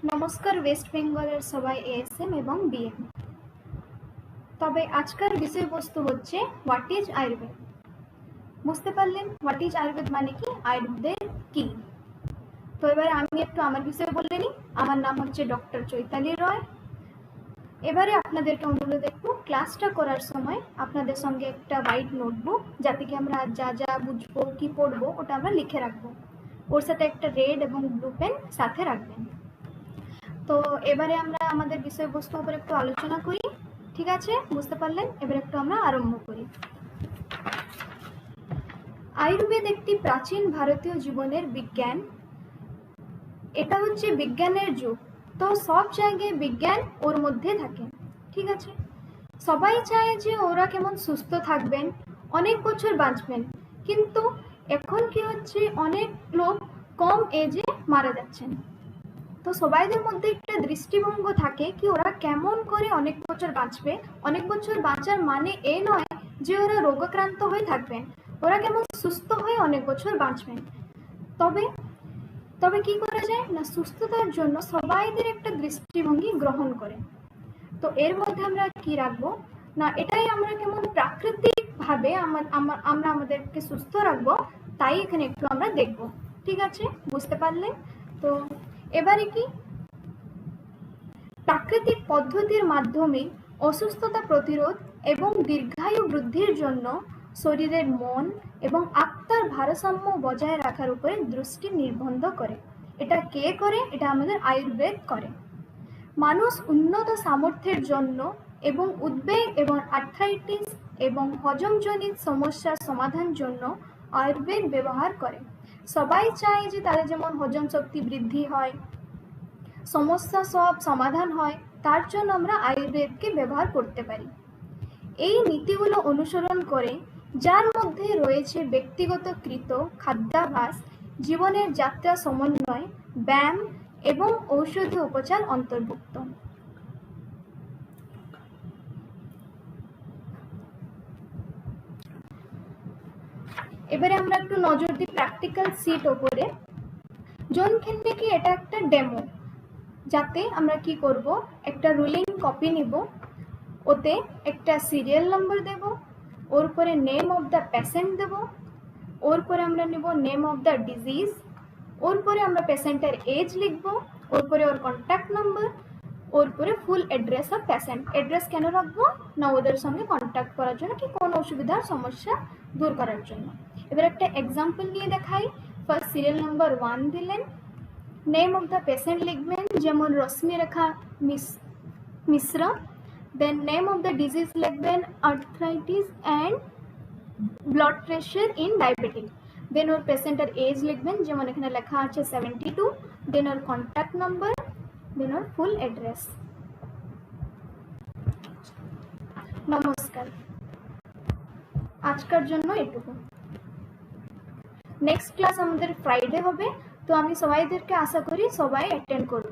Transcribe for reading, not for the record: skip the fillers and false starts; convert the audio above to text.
নমস্কার ওয়েস্ট বেঙ্গলের সবাই এএসএম এবং বিএম। তবে আজকের বিষয়বস্তু হচ্ছে হোয়াট ইজ আয়ুর্বেদ। বুঝতে পারলেন হোয়াট ইজ আয়ুর্বেদ মানে কি, আয়ুর্বেদ কি। তো এবারে আমি একটু আমার বিষয়ে বলে নিই। আমার নাম হচ্ছে ডক্টর চৈতালি রয়। এবারে আপনাদেরকে অনুরোধ, একটু ক্লাসটা করার সময় আপনাদের সঙ্গে একটা হোয়াইট নোটবুক, যাতে কি আমরা যা যা বুঝবো কি পড়বো ওটা আমরা লিখে রাখবো। ওর সাথে একটা রেড এবং ব্লু পেন সাথে রাখবেন। তো এবারে আমরা আমাদের বিষয়বস্তু উপর একটু আলোচনা করি। ঠিক আছে, বুঝতে পারলেন? এবার একটু আমরা আরম্ভ করি। আয়ুর্বেদ একটি প্রাচীন ভারতীয় জীবনের বিজ্ঞান। এটা হচ্ছে বিজ্ঞানের যুগ। তো সব জায়গায় বিজ্ঞান ওর মধ্যে থাকে। ঠিক আছে, সবাই চায় যে ওরা কেমন সুস্থ থাকবেন, অনেক বছর বাঁচবেন। কিন্তু এখন কি হচ্ছে, অনেক লোক কম এজে মারা যাচ্ছেন। তো সবাইদের মধ্যে একটা দৃষ্টিভঙ্গ থাকে কি ওরা কেমন করে অনেক বছর বাঁচবে। অনেক বছর বাঁচার মানে এই নয় যে ওরা রোগাক্রান্ত হয়ে থাকবেন, ওরা কেমন সুস্থ হয়ে অনেক বছর বাঁচবেন। তবে তবে কি করা যায় না, সুস্থতার জন্য সবাইদের একটা দৃষ্টিভঙ্গি গ্রহণ করে। তো এর মধ্যে আমরা কি রাখবো না, এটাই আমরা কেমন প্রাকৃতিক ভাবে আমরা আমাদেরকে সুস্থ রাখবো, তাই এখানে একটু আমরা দেখব। ঠিক আছে, বুঝতে পারলেন? তো এবারে কি, প্রাকৃতিক পদ্ধতির মাধ্যমে অসুস্থতা প্রতিরোধ এবং দীর্ঘায়ু বৃদ্ধির জন্য শরীরের মন এবং আত্মার ভারসাম্য বজায় রাখার উপরে দৃষ্টি নিবদ্ধ করে। এটা কে করে? এটা আমাদের আয়ুর্বেদ করে। মানুষ উন্নত সামর্থ্যের জন্য এবং উদ্বেগ এবং আর্থ্রাইটিস এবং হজমজনিত সমস্যার সমাধান জন্য আয়ুর্বেদ ব্যবহার করে। সবাই চায় যে তাদের যেমন হজম শক্তি বৃদ্ধি হয়, সমস্যা সব সমাধান হয়, তার জন্য আমরা আয়ুর্বেদকে ব্যবহার করতে পারি। এই নীতিগুলো অনুসরণ করে, যার মধ্যে রয়েছে ব্যক্তিগত কৃত খাদ্যাভ্যাস, জীবনের যাত্রা সমন্বয়, ব্যায়াম এবং ঔষধীয় উপচার অন্তর্ভুক্ত। এবারে আমরা একটু নজর দিই প্র্যাকটিক্যাল সিট ওপরে। যোনখানে কি এটা একটা ডেমো, যাতে আমরা কি করব, একটা রুলিং কপি নিব, ওতে একটা সিরিয়াল নাম্বার দেব, ওর পরে নেম অফ দ্য পেশেন্ট দেব, ওর পরে আমরা নেব নেম অফ দ্য ডিজিজ, ওর পরে আমরা পেশেন্টের এজ লিখব, ওর পরে ওর কন্ট্যাক্ট নাম্বার, ওর পরে full address of patient. Address কেন রাখবো না, ওদের সঙ্গে কন্ট্যাক্ট করার জন্য, কি কোনো অসুবিধার সমস্যা দূর করার জন্য। এবার একটা এক্সাম্পল নিয়ে দেখাই। ফার্স্ট সিরিয়াল নাম্বার 1 দিলেন, নেম অফ দ্য পেশেন্ট লিখবেন যেমন Rashmirekha Mishra. Then name of the disease লিখবেন arthritis and blood pressure in diabetic. Then ওর পেশেন্টের এজ লিখবেন যেমন এখানে লেখা আছে 72। দেন ওর কন্ট্যাক্ট নাম্বার, দেন ওর ফুল অ্যাড্রেস। নমস্কার, আজকের জন্য এটুকু। নেক্সট ক্লাস আমাদের ফ্রাইডে হবে। তো আমি সবাইদেরকে আশা করি সবাই অ্যাটেন্ড করবে।